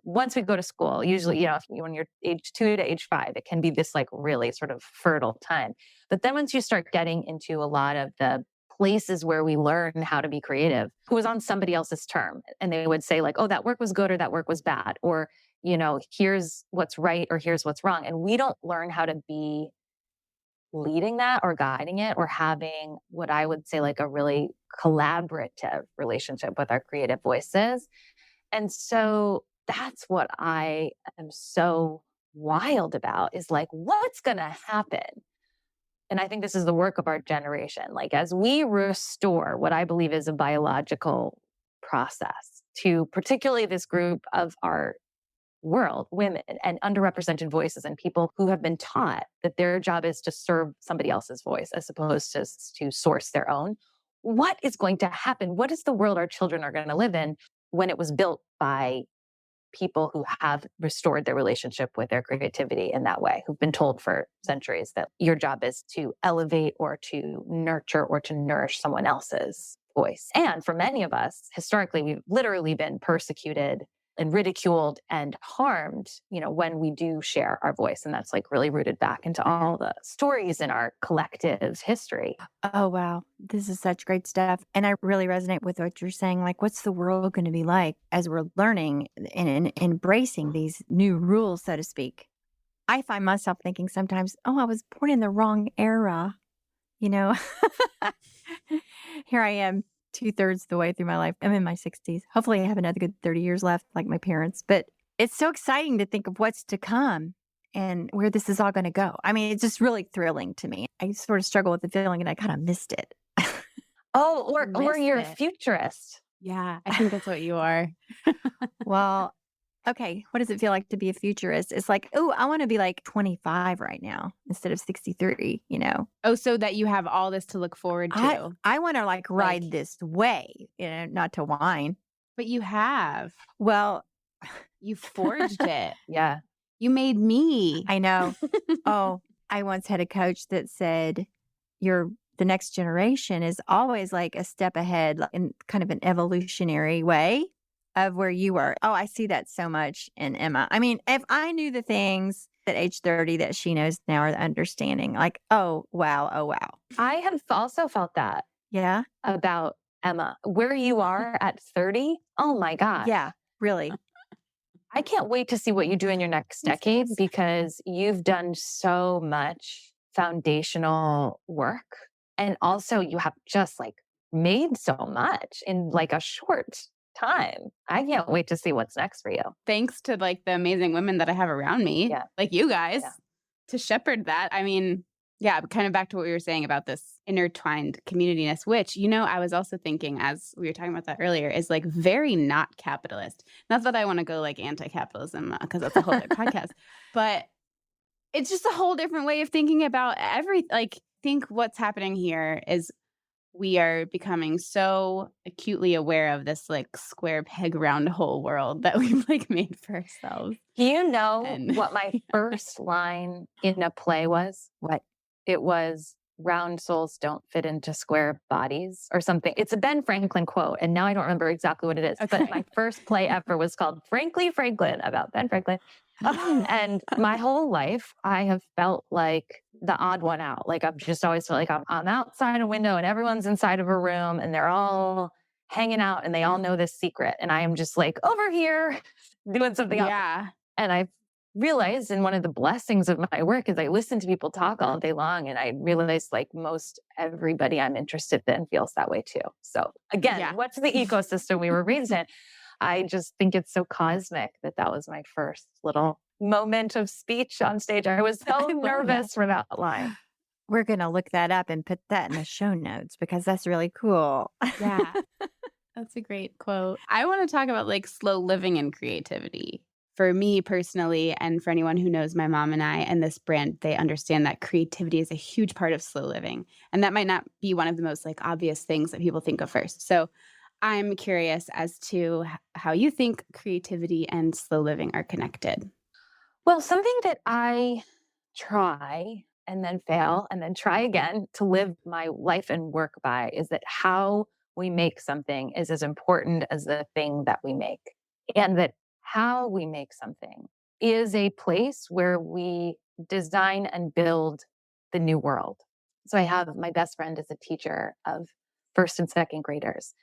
once we go to school, usually, when you're age 2 to age 5, it can be this like really sort of fertile time. But then once you start getting into a lot of the places where we learn how to be creative, who was on somebody else's term, and they would say like, oh, that work was good or that work was bad, or, here's what's right or here's what's wrong. And we don't learn how to be leading that or guiding it or having what I would say like a really collaborative relationship with our creative voices. And so that's what I am so wild about is like, what's going to happen? And I think this is the work of our generation. Like as we restore what I believe is a biological process to particularly this group of our world, women and underrepresented voices and people who have been taught that their job is to serve somebody else's voice as opposed to source their own. what is going to happen? What is the world our children are going to live in when it was built by people who have restored their relationship with their creativity in that way, who've been told for centuries that your job is to elevate or to nurture or to nourish someone else's voice. And for many of us, historically, we've literally been persecuted and ridiculed and harmed, when we do share our voice. And that's like really rooted back into all the stories in our collective history. Oh, wow. This is such great stuff. And I really resonate with what you're saying. Like, what's the world going to be like as we're learning and embracing these new rules, so to speak? I find myself thinking sometimes, oh, I was born in the wrong era. Here I am 2/3 of the way through my life. I'm in my 60s. Hopefully I have another good 30 years left like my parents. But it's so exciting to think of what's to come and where this is all going to go. I mean, it's just really thrilling to me. I sort of struggle with the feeling and I kind of missed it. Or you're a Missed it. futurist. Yeah, I think that's what you are. Well, okay. What does it feel like to be a futurist? It's like, oh, I want to be like 25 right now instead of 63, Oh, so that you have all this to look forward to. I want to like ride Like- this way, not to whine. But you have. Well, You forged it. Yeah. You made me. I know. Oh, I once had a coach that said, the next generation is always like a step ahead like in kind of an evolutionary way of where you were. Oh, I see that so much in Emma. I mean, if I knew the things at age 30 that she knows now or the understanding, like, oh, wow. I have also felt that Yeah. about Emma. Where you are at 30, oh my God. Yeah, really. I can't wait to see what you do in your next decade because you've done so much foundational work. And also you have just like made so much in like a short time. I can't wait to see what's next for you. Thanks to like the amazing women that I have around me, Yeah. like you guys, Yeah. to shepherd that. I mean, yeah, kind of back to what we were saying about this intertwined communityness, which, I was also thinking as we were talking about that earlier, is like very not capitalist. Not that I want to go like anti-capitalism because that's a whole other podcast, but it's just a whole different way of thinking about like, think what's happening here is we are becoming so acutely aware of this like square peg round hole world that we've like made for ourselves. You know And- what my first line in a play was? What? It was round souls don't fit into square bodies or something. It's a Ben Franklin quote. And now I don't remember exactly what it is. Okay. But my first play ever was called Frankly Franklin about Ben Franklin. And my whole life, I have felt like the odd one out. Like I've just always felt like I'm outside a window and everyone's inside of a room and they're all hanging out and they all know this secret. And I am just like over here doing something else. Yeah. And I've realized, and one of the blessings of my work is I listen to people talk all day long and I realized like most everybody I'm interested in feels that way too. So again, Yeah. what's the ecosystem we were raised in? I just think it's so cosmic that was my first little moment of speech on stage. I was so nervous for that line. We're going to look that up and put that in the show notes because that's really cool. Yeah. That's a great quote. I want to talk about like slow living and creativity. For me personally, and for anyone who knows my mom and I and this brand, they understand that creativity is a huge part of slow living. And that might not be one of the most like obvious things that people think of first. So I'm curious as to how you think creativity and slow living are connected. Well, something that I try and then fail and then try again to live my life and work by is that how we make something is as important as the thing that we make. And that how we make something is a place where we design and build the new world. So I have my best friend is a teacher of first and second graders.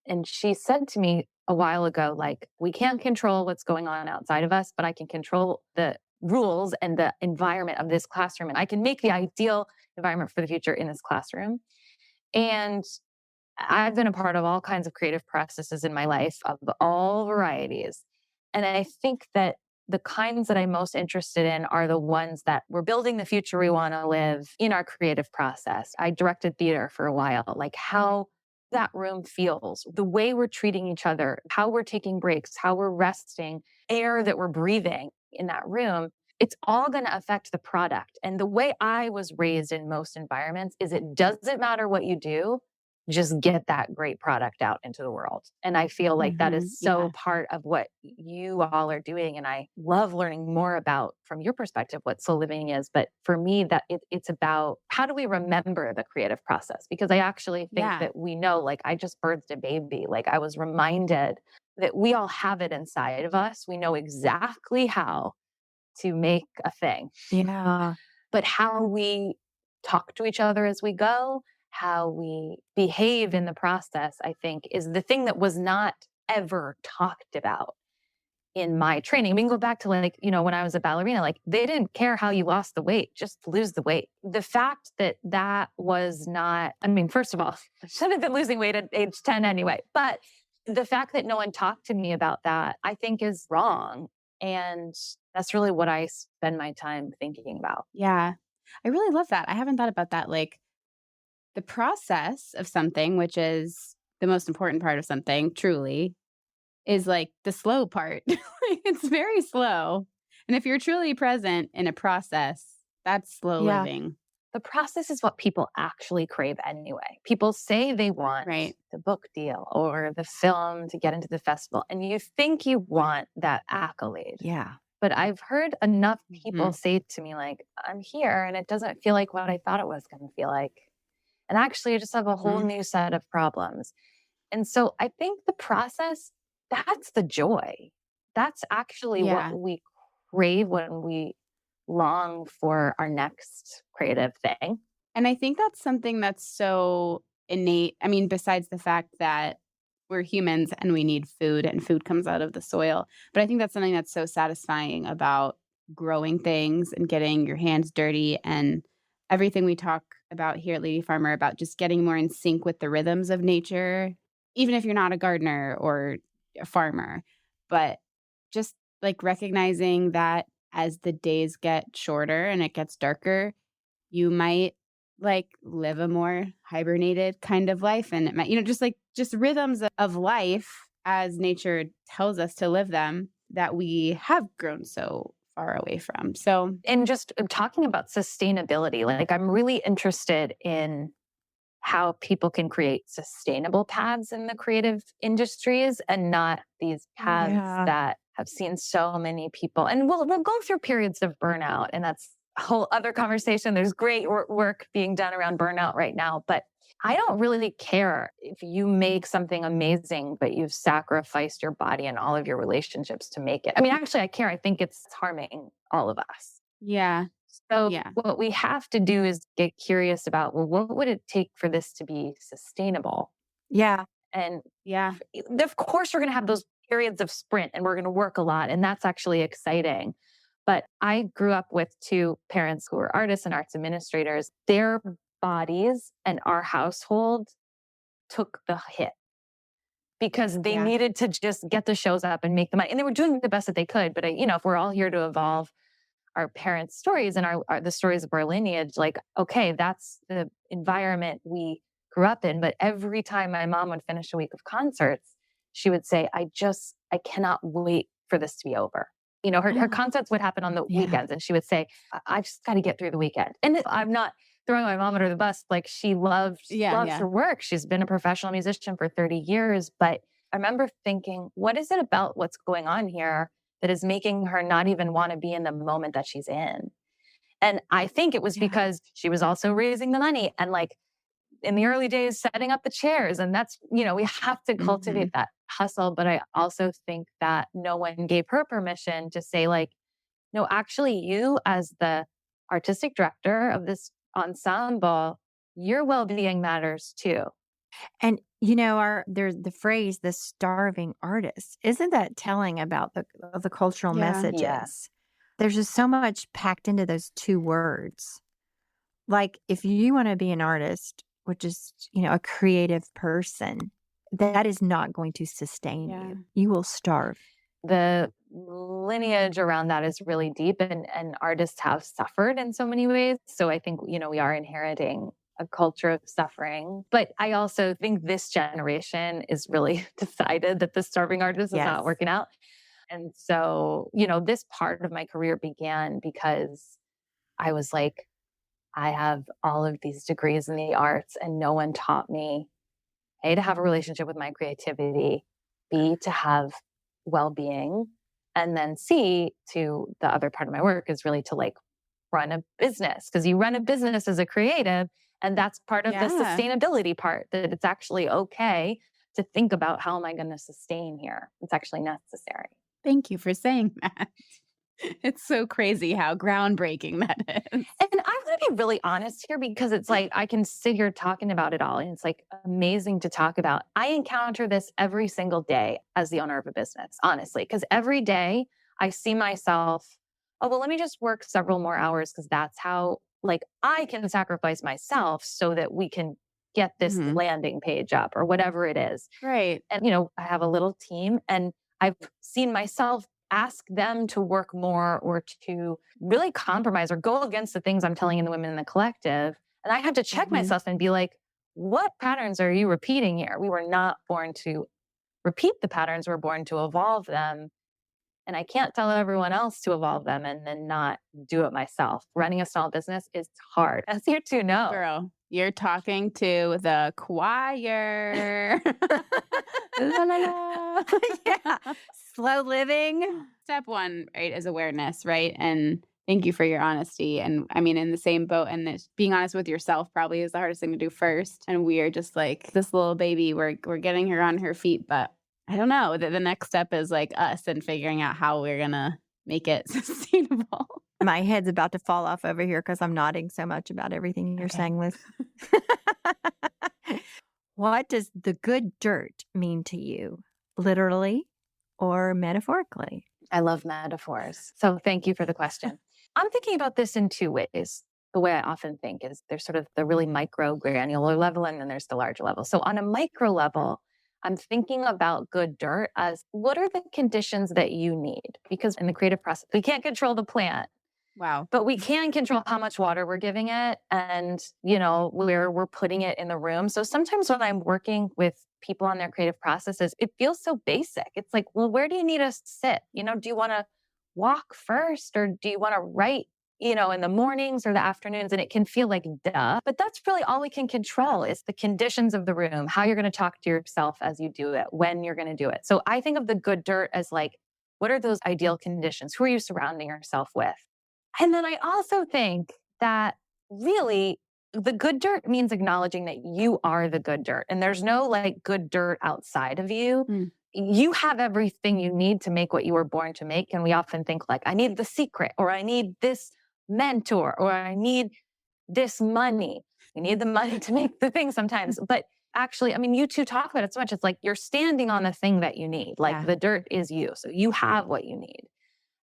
And she said to me a while ago, like, we can't control what's going on outside of us, but I can control the rules and the environment of this classroom. And I can make the ideal environment for the future in this classroom. And I've been a part of all kinds of creative processes in my life of all varieties. And I think that the kinds that I'm most interested in are the ones that we're building the future we want to live in our creative process. I directed theater for a while, like how that room feels, the way we're treating each other, how we're taking breaks, how we're resting, air that we're breathing in that room. It's all going to affect the product. And the way I was raised in most environments is it doesn't matter what you do, just get that great product out into the world. And I feel like that is so part of what you all are doing. And I love learning more about, from your perspective, what soul living is. But for me, that it's about how do we remember the creative process? Because I actually think that we know, like I just birthed a baby. Like I was reminded that we all have it inside of us. We know exactly how to make a thing. Yeah. But how we talk to each other as we go, how we behave in the process, I think is the thing that was not ever talked about in my training. We can go back to like, when I was a ballerina, like they didn't care how you lost the weight, just lose the weight. The fact that that was not, I mean, first of all, I should have been losing weight at age 10 anyway, but the fact that no one talked to me about that, I think is wrong. And that's really what I spend my time thinking about. Yeah. I really love that. I haven't thought about that. Like the process of something, which is the most important part of something, truly, is like the slow part. It's very slow. And if you're truly present in a process, that's slow living. The process is what people actually crave anyway. People say they want the book deal or the film to get into the festival, and you think you want that accolade. Yeah. But I've heard enough people say to me, like, I'm here and it doesn't feel like what I thought it was going to feel like. And actually, I just have a whole new set of problems. And so I think the process, that's the joy. That's actually what we crave when we long for our next creative thing. And I think that's something that's so innate. I mean, besides the fact that we're humans and we need food and food comes out of the soil. But I think that's something that's so satisfying about growing things and getting your hands dirty and everything we talk about here at Lady Farmer about just getting more in sync with the rhythms of nature, even if you're not a gardener or a farmer, but just like recognizing that as the days get shorter and it gets darker, you might like live a more hibernated kind of life. And it might, just rhythms of life as nature tells us to live them that we have grown so far away from. So, and just talking about sustainability, like I'm really interested in how people can create sustainable paths in the creative industries and not these paths that have seen so many people. And we'll go through periods of burnout, and that's a whole other conversation. There's great work being done around burnout right now, but I don't really care if you make something amazing, but you've sacrificed your body and all of your relationships to make it. I mean, actually, I care. I think it's harming all of us. Yeah. So what we have to do is get curious about, well, what would it take for this to be sustainable? Yeah. And of course, we're going to have those periods of sprint and we're going to work a lot. And that's actually exciting. But I grew up with two parents who were artists and arts administrators. Their bodies and our household took the hit because they needed to just get the shows up and make the money. And they were doing the best that they could. But, if we're all here to evolve our parents' stories and the stories of our lineage, like, okay, that's the environment we grew up in. But every time my mom would finish a week of concerts, she would say, I cannot wait for this to be over. Her concerts would happen on the weekends, and she would say, I just got to get through the weekend. And I'm not throwing my mom under the bus. Like, she loves her work. She's been a professional musician for 30 years. But I remember thinking, what is it about what's going on here that is making her not even want to be in the moment that she's in? And I think it was because she was also raising the money and, like, in the early days, setting up the chairs. And that's, we have to cultivate that hustle. But I also think that no one gave her permission to say, like, no, actually, you as the artistic director of this ensemble, your well-being matters too. And there's the phrase, the starving artist. Isn't that telling about the cultural messages? Yes. There's just so much packed into those two words. Like, if you want to be an artist, which is, a creative person, that is not going to sustain you. You will starve. The lineage around that is really deep, and artists have suffered in so many ways. So I think, we are inheriting a culture of suffering. But I also think this generation is really decided that the starving artist is not working out. And so, this part of my career began because I was like, I have all of these degrees in the arts and no one taught me A, to have a relationship with my creativity, B, to have well-being, and then C, to the other part of my work is really to like run a business, because you run a business as a creative, and that's part of the sustainability part, that it's actually okay to think about how am I going to sustain here. It's actually necessary. Thank you for saying that. It's so crazy how groundbreaking that is. And I'm going to be really honest here, because it's like I can sit here talking about it all and it's like amazing to talk about. I encounter this every single day as the owner of a business, honestly, because every day I see myself, oh, well, let me just work several more hours because that's how like I can sacrifice myself so that we can get this landing page up or whatever it is. Right. And, I have a little team and I've seen myself ask them to work more or to really compromise or go against the things I'm telling the women in the collective. And I had to check myself and be like, what patterns are you repeating here? We were not born to repeat the patterns. We're born to evolve them. And I can't tell everyone else to evolve them and then not do it myself. Running a small business is hard, as you two know. Girl, you're talking to the choir. La, la, la. Yeah. Slow living. Step one, right, is awareness, right? And thank you for your honesty. And I mean, in the same boat, and being honest with yourself probably is the hardest thing to do first. And we are just like this little baby. We're getting her on her feet, but I don't know. The next step is like us and figuring out how we're gonna make it sustainable. My head's about to fall off over here because I'm nodding so much about everything you're saying, Liz. What does the good dirt mean to you, literally or metaphorically? I love metaphors. So thank you for the question. I'm thinking about this in two ways. The way I often think is there's sort of the really micro granular level, and then there's the larger level. So on a micro level, I'm thinking about good dirt as what are the conditions that you need? Because in the creative process, we can't control the plant. Wow. But we can control how much water we're giving it and, where we're putting it in the room. So sometimes when I'm working with people on their creative processes, it feels so basic. It's like, well, where do you need us to sit? Do you want to walk first or do you want to write, in the mornings or the afternoons? And it can feel like duh, but that's really all we can control is the conditions of the room, how you're going to talk to yourself as you do it, when you're going to do it. So I think of the good dirt as like, what are those ideal conditions? Who are you surrounding yourself with? And then I also think that really the good dirt means acknowledging that you are the good dirt and there's no like good dirt outside of you. You have everything you need to make what you were born to make. And we often think like, I need the secret or I need this mentor or I need this money. You need the money to make the thing sometimes. But actually, I mean, you two talk about it so much. It's like you're standing on the thing that you need. Like the dirt is you. So you have what you need.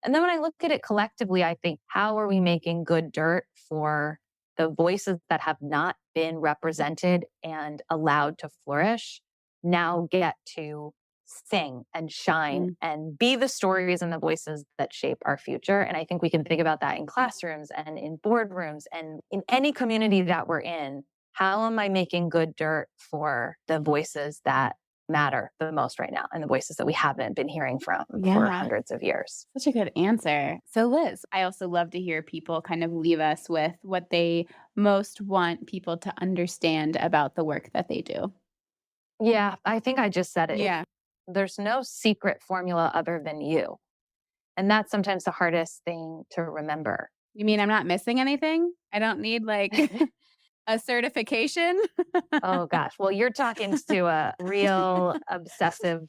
And then when I look at it collectively, I think, how are we making good dirt for the voices that have not been represented and allowed to flourish now get to sing and shine and be the stories and the voices that shape our future? And I think we can think about that in classrooms and in boardrooms and in any community that we're in. How am I making good dirt for the voices that matter the most right now and the voices that we haven't been hearing from for hundreds of years? Such a good answer. So Liz, I also love to hear people kind of leave us with what they most want people to understand about the work that they do. Yeah, I think I just said it. Yeah. There's no secret formula other than you. And that's sometimes the hardest thing to remember. You mean I'm not missing anything? I don't need like a certification? Oh gosh. Well, you're talking to a real obsessive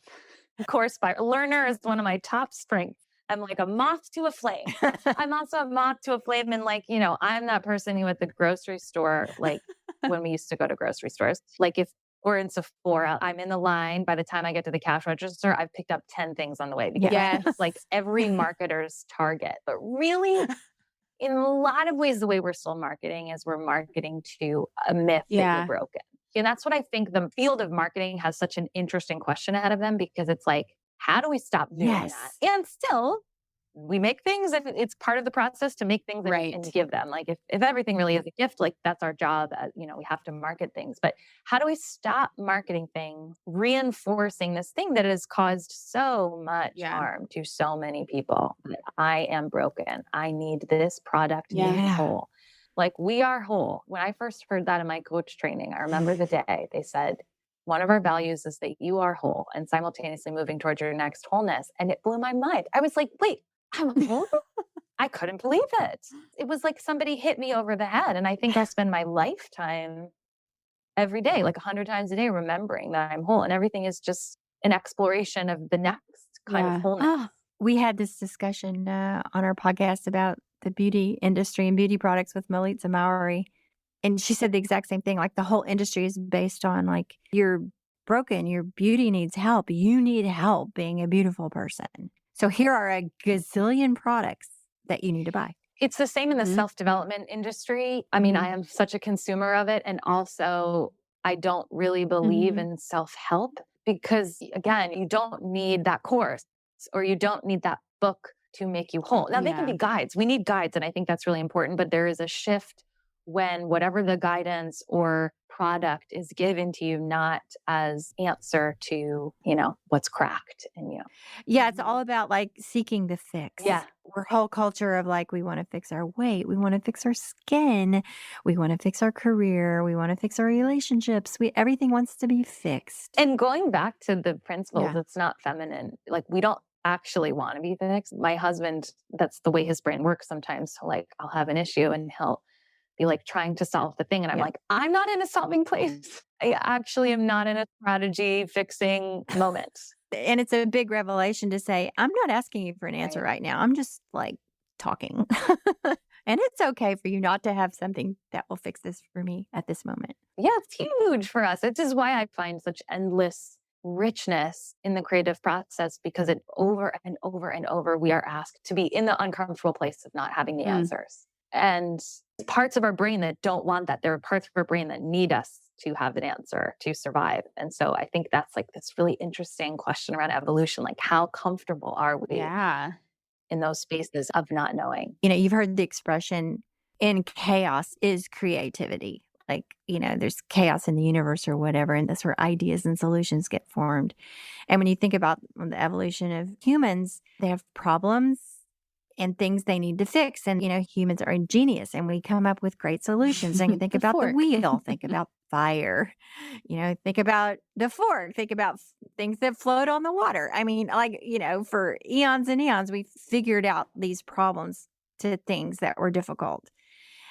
course learner is one of my top strengths. I'm like a moth to a flame. I'm also a moth to a flame. And like, I'm that person who at the grocery store, like when we used to go to grocery stores, like if we're in Sephora, I'm in the line. By the time I get to the cash register, I've picked up 10 things on the way. Because it's like every marketer's target. But really, in a lot of ways, the way we're still marketing is we're marketing to a myth that you're broken. And that's what I think the field of marketing has such an interesting question ahead of them, because it's like, how do we stop doing that? And still, we make things and it's part of the process to make things and give them. Like if everything really is a gift, like that's our job. We have to market things. But how do we stop marketing things, reinforcing this thing that has caused so much harm to so many people? I am broken. I need this product made whole. Like we are whole. When I first heard that in my coach training, I remember the day they said, one of our values is that you are whole and simultaneously moving towards your next wholeness. And it blew my mind. I was like, wait, I'm whole? I couldn't believe it. It was like somebody hit me over the head. And I think I spend my lifetime every day, like 100 times a day, remembering that I'm whole, and everything is just an exploration of the next kind of wholeness. We had this discussion on our podcast about the beauty industry and beauty products with Melitza Mowry. And she said the exact same thing. Like the whole industry is based on like, you're broken, your beauty needs help. You need help being a beautiful person. So here are a gazillion products that you need to buy. It's the same in the self-development industry. I mean, I am such a consumer of it. And also, I don't really believe in self-help because, again, you don't need that course or you don't need that book to make you whole. Now, they can be guides. We need guides. And I think that's really important. But there is a shift when whatever the guidance or product is given to you, not as answer to, what's cracked in you. Yeah, it's all about like seeking the fix. Yeah. We're a whole culture of like, we want to fix our weight. We want to fix our skin. We want to fix our career. We want to fix our relationships. Everything wants to be fixed. And going back to the principles, it's not feminine. Like we don't actually want to be fixed. My husband, that's the way his brain works sometimes. So like I'll have an issue and he'll be like trying to solve the thing. And I'm like, I'm not in a solving place. I actually am not in a strategy fixing moment. And it's a big revelation to say, I'm not asking you for an answer right now. I'm just like talking. And it's okay for you not to have something that will fix this for me at this moment. Yeah, it's huge for us. It is why I find such endless richness in the creative process, because it over and over and over, we are asked to be in the uncomfortable place of not having the answers. And parts of our brain that don't want that. There are parts of our brain that need us to have an answer to survive. And so I think that's like this really interesting question around evolution. Like, how comfortable are we in those spaces of not knowing? You've heard the expression, in chaos is creativity. Like, there's chaos in the universe or whatever, and that's where ideas and solutions get formed. And when you think about the evolution of humans, they have problems and things they need to fix. And, humans are ingenious and we come up with great solutions. And you think about the wheel, think about fire, think about the fork, think about things that float on the water. I mean, like, for eons and eons, we figured out these problems to things that were difficult.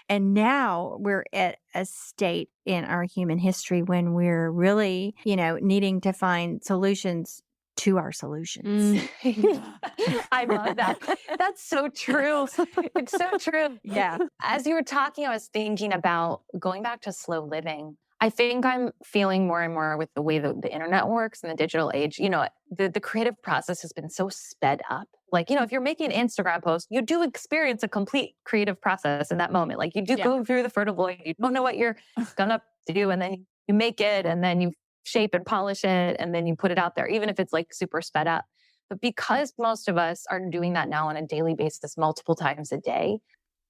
And now we're at a state in our human history when we're really, needing to find solutions to our solutions. I love that. That's so true. It's so true. Yeah. As you were talking, I was thinking about going back to slow living. I think I'm feeling more and more with the way that the internet works in the digital age. The creative process has been so sped up. Like, if you're making an Instagram post, you do experience a complete creative process in that moment. Like you do go through the fertile void. You don't know what you're going to do. And then you make it and then you shape and polish it. And then you put it out there, even if it's like super sped up. But because most of us are doing that now on a daily basis, multiple times a day,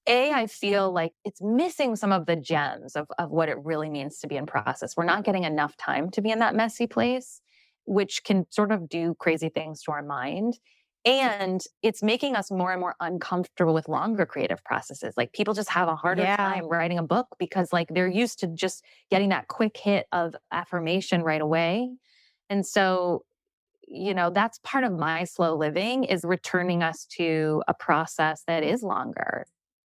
I feel like it's missing some of the gems of what it really means to be in process. We're not getting enough time to be in that messy place, which can sort of do crazy things to our mind. And it's making us more and more uncomfortable with longer creative processes. Like people just have a harder time writing a book because like they're used to just getting that quick hit of affirmation right away. And so, that's part of my slow living is returning us to a process that is longer.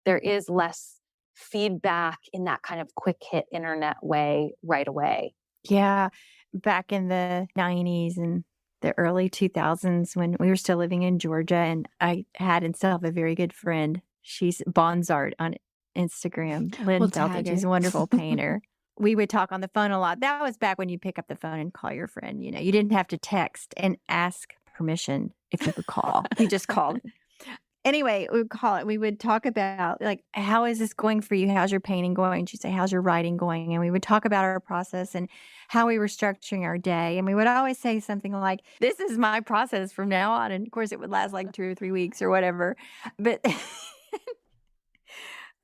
There is less feedback in that kind of quick hit internet way right away. Yeah. Back in the 90s and the early 2000s when we were still living in Georgia, and I had and still have a very good friend. She's Bonsart on Instagram. Lynn Felton. She's a wonderful painter. We would talk on the phone a lot. That was back when you pick up the phone and call your friend. You didn't have to text and ask permission if you could call. You just called. Anyway, we would call it. We would talk about like, how is this going for you? How's your painting going? She'd say, how's your writing going? And we would talk about our process and how we were structuring our day. And we would always say something like, this is my process from now on. And of course, it would last like 2 or 3 weeks or whatever. But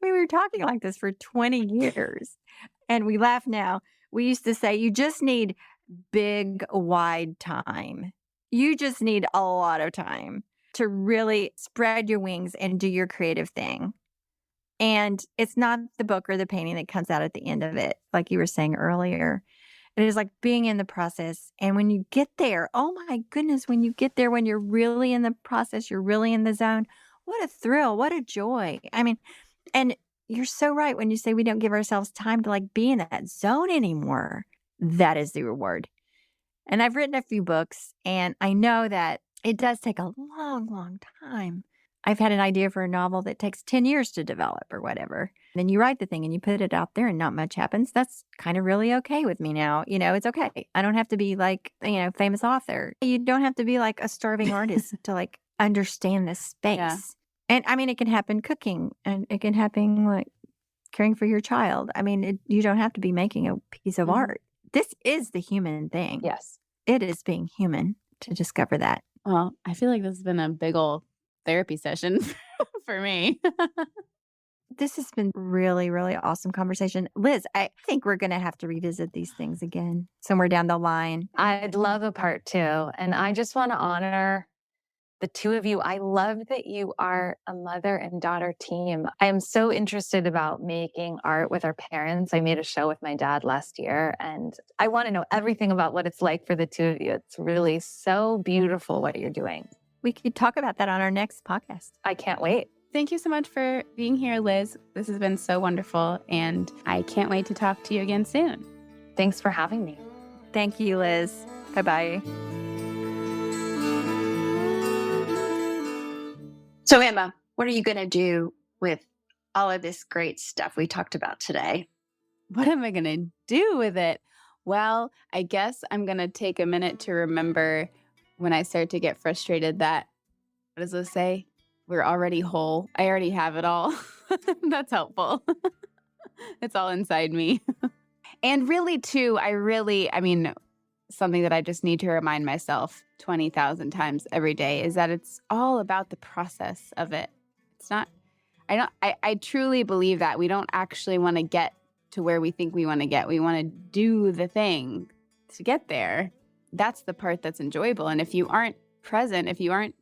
we were talking like this for 20 years. And we laugh now. We used to say, you just need big, wide time. You just need a lot of time to really spread your wings and do your creative thing. And it's not the book or the painting that comes out at the end of it, like you were saying earlier. It is like being in the process. And when you get there, oh my goodness, when you get there, when you're really in the process, you're really in the zone, what a thrill, what a joy. I mean, and you're so right when you say we don't give ourselves time to like be in that zone anymore. That is the reward. And I've written a few books, and I know that it does take a long, long time. I've had an idea for a novel that takes 10 years to develop or whatever. Then you write the thing and you put it out there and not much happens. That's kind of really okay with me now. It's okay. I don't have to be like, famous author. You don't have to be like a starving artist to like understand this space. Yeah. And I mean, it can happen cooking, and it can happen like caring for your child. I mean, you don't have to be making a piece of art. This is the human thing. Yes. It is being human to discover that. Well, I feel like this has been a big old therapy session for me. This has been really, really awesome conversation. Liz, I think we're going to have to revisit these things again somewhere down the line. I'd love a part 2. And I just want to honor the two of you. I love that you are a mother and daughter team. I am so interested about making art with our parents. I made a show with my dad last year, and I want to know everything about what it's like for the two of you. It's really so beautiful what you're doing. We could talk about that on our next podcast. I can't wait. Thank you so much for being here, Liz. This has been so wonderful, and I can't wait to talk to you again soon. Thanks for having me. Thank you, Liz. Bye-bye. So, Emma, what are you going to do with all of this great stuff we talked about today? What am I going to do with it? Well, I guess I'm going to take a minute to remember when I start to get frustrated that, what does Liz say? We're already whole. I already have it all. That's helpful. It's all inside me. And really, too, I mean, something that I just need to remind myself 20,000 times every day is that it's all about the process of it. It's not, I truly believe that we don't actually want to get to where we think we want to get. We want to do the thing to get there. That's the part that's enjoyable. And if you aren't present, if you aren't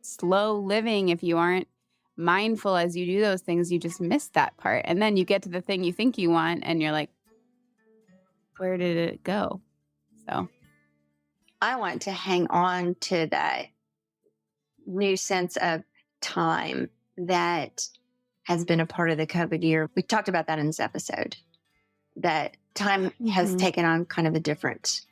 slow living, if you aren't mindful as you do those things, you just miss that part. And then you get to the thing you think you want and you're like, where did it go? So I want to hang on to that new sense of time that has been a part of the COVID year. We talked about that in this episode, that time has taken on kind of a different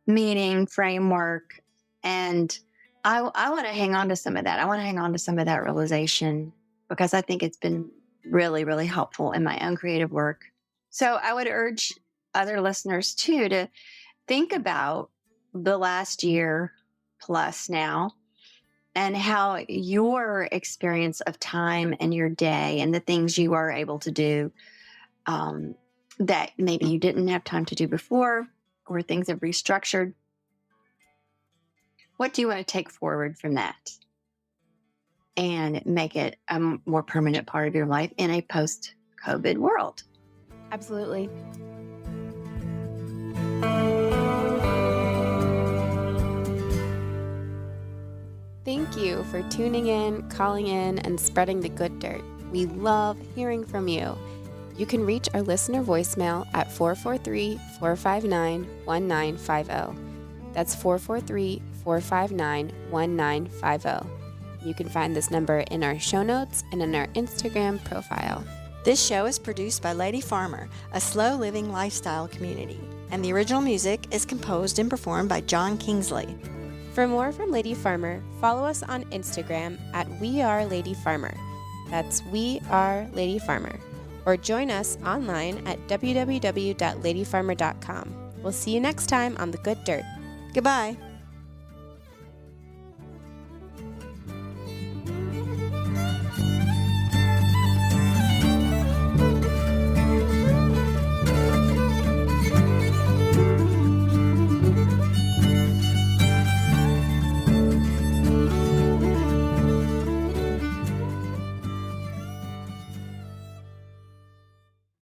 meaning, framework. And I want to hang on to some of that. I want to hang on to some of that realization because I think it's been really, really helpful in my own creative work. So I would urge other listeners too to think about the last year plus now and how your experience of time and your day and the things you are able to do that maybe you didn't have time to do before or things have restructured. What do you want to take forward from that and make it a more permanent part of your life in a post-COVID world? absolutely. Thank you for tuning in, calling in, and spreading the good dirt. We love hearing from you. You can reach our listener voicemail at 443-459-1950. That's 443-459-1950. You can find this number in our show notes and in our Instagram profile. This show is produced by Lady Farmer, a slow living lifestyle community, and the original music is composed and performed by John Kingsley. For more from Lady Farmer, follow us on Instagram at We Are Lady Farmer. That's We Are Lady Farmer. Or join us online at www.ladyfarmer.com. We'll see you next time on The Good Dirt. Goodbye.